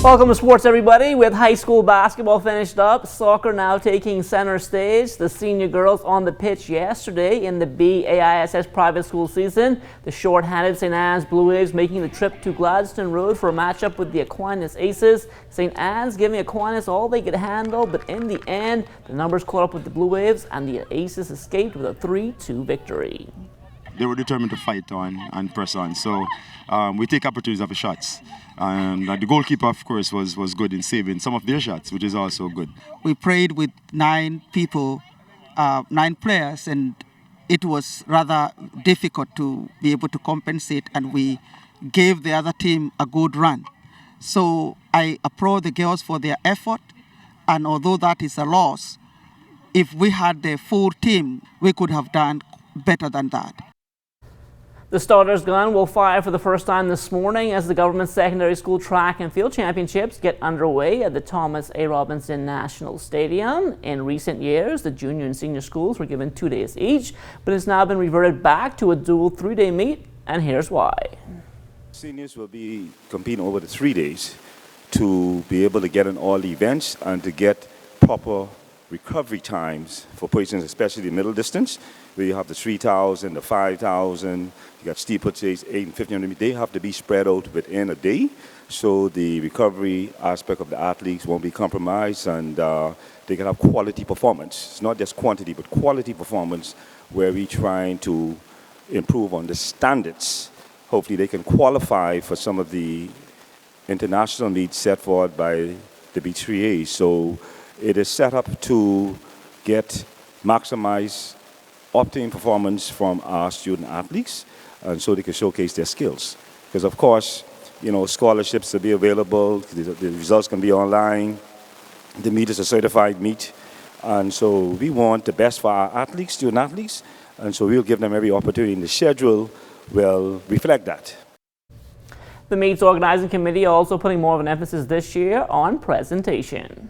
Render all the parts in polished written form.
Welcome to sports, everybody. With high school basketball finished up, soccer now taking center stage. The senior girls on the pitch yesterday in the BAISS private school season. The short-handed St. Anne's Blue Waves making the trip to Gladstone Road for a matchup with the Aquinas Aces. St. Anne's giving Aquinas all they could handle, but in the end, the numbers caught up with the Blue Waves and the Aces escaped with a 3-2 victory. They were determined to fight on and press on, so we take opportunities of the shots. And the goalkeeper, of course, was good in saving some of their shots, which is also good. We played with 9 players, and it was rather difficult to be able to compensate, and we gave the other team a good run. So I applaud the girls for their effort, and although that is a loss, if we had the full team, we could have done better than that. The starter's gun will fire for the first time this morning as the government secondary school track and field championships get underway at the Thomas A. Robinson National Stadium. In recent years, the junior and senior schools were given 2 days each, but it's now been reverted back to a dual 3-day meet, and here's why. Seniors will be competing over the 3 days to be able to get in all the events and to get proper recovery times for persons, especially the middle distance, where you have the 3,000, the 5,000, you got steeplechase, 8 and 1,500. They have to be spread out within a day, so the recovery aspect of the athletes won't be compromised, and they can have quality performance. It's not just quantity, but quality performance, where we're trying to improve on the standards. Hopefully they can qualify for some of the international needs set forward by the B3A. So it is set up to get maximize optimum performance from our student athletes, and so they can showcase their skills. Because of course, you know, scholarships will be available, the results can be online, the meet is a certified meet, and so we want the best for our athletes, student athletes, and so we'll give them every opportunity, and the schedule will reflect that. The meet's organizing committee also putting more of an emphasis this year on presentation.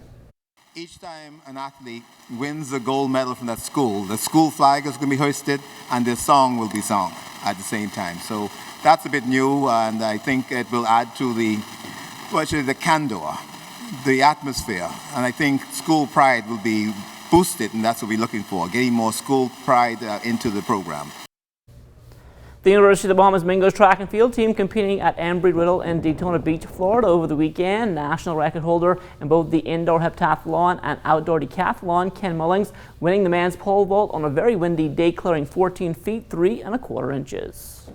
Each time an athlete wins a gold medal from that school, the school flag is going to be hoisted and their song will be sung at the same time. So that's a bit new, and I think it will add to the candor, the atmosphere, and I think school pride will be boosted, and that's what we're looking for, getting more school pride into the program. The University of the Bahamas Mingo's track and field team competing at Embry-Riddle in Daytona Beach, Florida over the weekend. National record holder in both the indoor heptathlon and outdoor decathlon, Ken Mullings, winning the men's pole vault on a very windy day, clearing 14 feet 3 1/4 inches.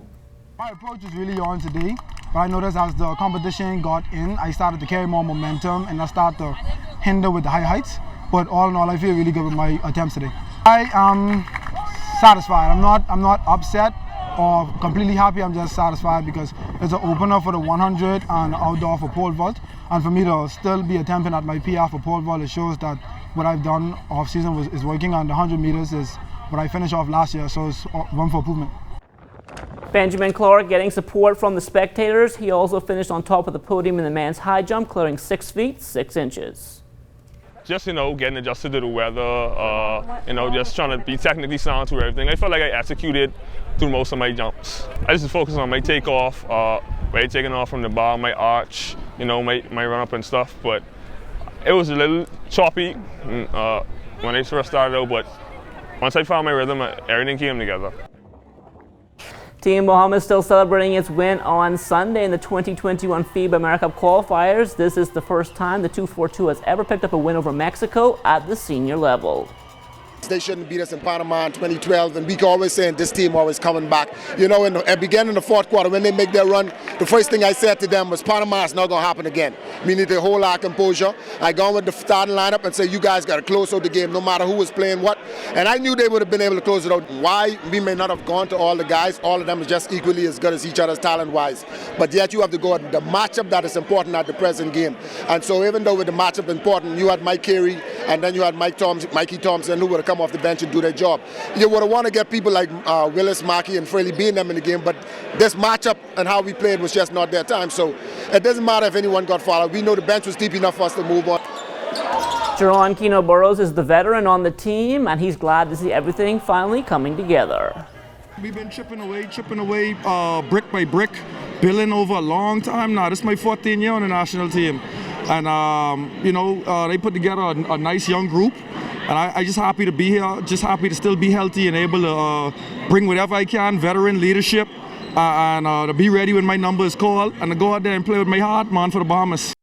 My approach is really on today, but I noticed as the competition got in, I started to carry more momentum and I started to hinder with the high heights. But all in all, I feel really good with my attempts today. I am satisfied. I'm not upset or completely happy. I'm just satisfied because it's an opener for the 100 and outdoor for pole vault, and for me to still be attempting at my PR for pole vault, it shows that what I've done off season is working, and the 100 meters is what I finished off last year, so it's room for improvement. Benjamin Clark getting support from the spectators. He also finished on top of the podium in the men's high jump, clearing 6 feet 6 inches. Just, you know, getting adjusted to the weather, you know, just trying to be technically sound through everything. I felt like I executed through most of my jumps. I just focused on my takeoff, right, taking off from the bar, my arch, you know, my run up and stuff. But it was a little choppy when I first started out, but once I found my rhythm, everything came together. Team Bahamas still celebrating its win on Sunday in the 2021 FIBA America Cup qualifiers. This is the first time the 242 has ever picked up a win over Mexico at the senior level. They shouldn't beat us in Panama in 2012, and we always saying this team always coming back. You know, in the beginning of the fourth quarter, when they make their run, the first thing I said to them was Panama is not going to happen again. We need to hold our composure. I gone with the starting lineup and say, you guys got to close out the game no matter who was playing what. And I knew they would have been able to close it out. Why? We may not have gone to all the guys. All of them is just equally as good as each other's talent-wise. But yet you have to go at the matchup that is important at the present game. And so even though with the matchup important, you had Mike Carey, and then you had Mikey Thompson, who would have come off the bench and do their job. You would have want to get people like Willis, Mackey, and Fraley being them in the game, but this matchup and how we played was just not their time. So it doesn't matter if anyone got fouled. We know the bench was deep enough for us to move on. Jerron Keno Burrows is the veteran on the team, and he's glad to see everything finally coming together. We've been chipping away, brick by brick, building over a long time now. This is my 14th year on the national team. and they put together a nice young group. And I just happy to be here, just happy to still be healthy and able to bring whatever I can, veteran leadership, and to be ready when my number is called, and to go out there and play with my heart, man, for the Bahamas.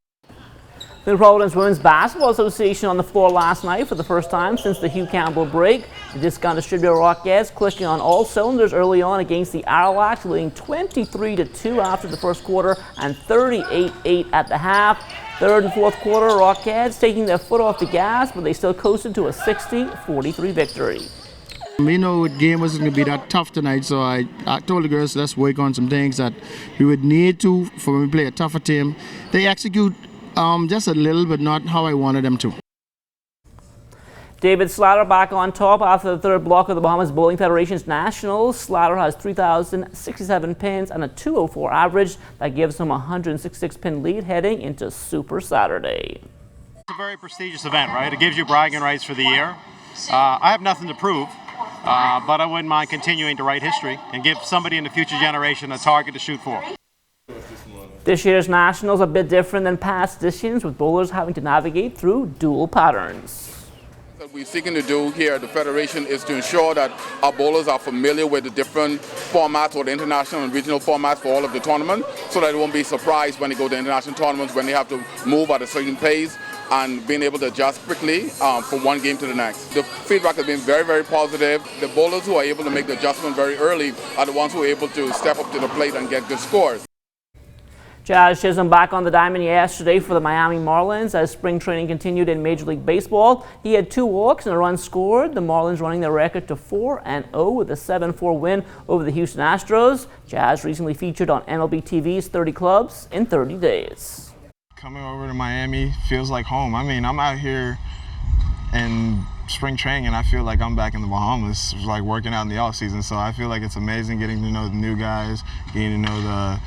The Providence Women's Basketball Association on the floor last night for the first time since the Hugh Campbell break. The discount distributor Rockettes clicking on all cylinders early on against the Aralax, leading 23-2 after the first quarter and 38-8 at the half. Third and fourth quarter, Rockettes taking their foot off the gas, but they still coasted to a 60-43 victory. We know the game wasn't going to be that tough tonight, so I told the girls let's work on some things that we would need to for when we play a tougher team. They execute just a little, but not how I wanted them to. David Slatter back on top after the third block of the Bahamas Bowling Federation's Nationals. Slatter has 3,067 pins and a 204 average. That gives him a 166 pin lead heading into Super Saturday. It's a very prestigious event, right? It gives you bragging rights for the year. I have nothing to prove, but I wouldn't mind continuing to write history and give somebody in the future generation a target to shoot for. This year's Nationals a bit different than past editions, with bowlers having to navigate through dual patterns. What we're seeking to do here at the Federation is to ensure that our bowlers are familiar with the different formats or the international and regional formats for all of the tournament, so that they won't be surprised when they go to international tournaments when they have to move at a certain pace and being able to adjust quickly from one game to the next. The feedback has been very, very positive. The bowlers who are able to make the adjustment very early are the ones who are able to step up to the plate and get good scores. Jazz Chisholm back on the diamond yesterday for the Miami Marlins as spring training continued in Major League Baseball. He had 2 walks and a run scored. The Marlins running their record to 4-0 with a 7-4 win over the Houston Astros. Jazz recently featured on MLB TV's 30 Clubs in 30 Days. Coming over to Miami feels like home. I mean, I'm out here in spring training and I feel like I'm back in the Bahamas, like working out in the off season. So I feel like it's amazing getting to know the new guys, getting to know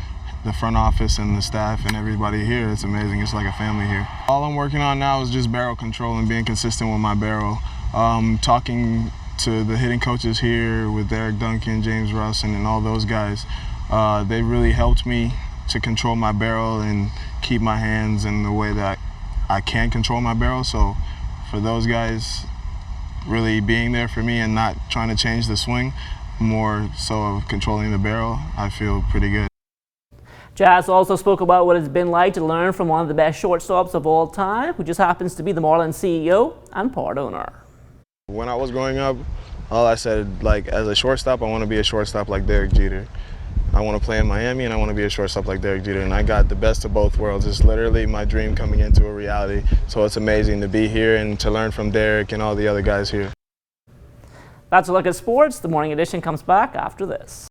the front office and the staff and everybody here. It's amazing. It's like a family here. All I'm working on now is just barrel control and being consistent with my barrel. Talking to the hitting coaches here with Derek Duncan, James Russ, and all those guys, they really helped me to control my barrel and keep my hands in the way that I can control my barrel. So for those guys really being there for me and not trying to change the swing, more so of controlling the barrel, I feel pretty good. Jazz also spoke about what it's been like to learn from one of the best shortstops of all time, who just happens to be the Marlins CEO and part owner. When I was growing up, all I said, like, as a shortstop, I want to be a shortstop like Derek Jeter. I want to play in Miami and I want to be a shortstop like Derek Jeter, and I got the best of both worlds. It's literally my dream coming into a reality. So it's amazing to be here and to learn from Derek and all the other guys here. That's a look at sports. The morning edition comes back after this.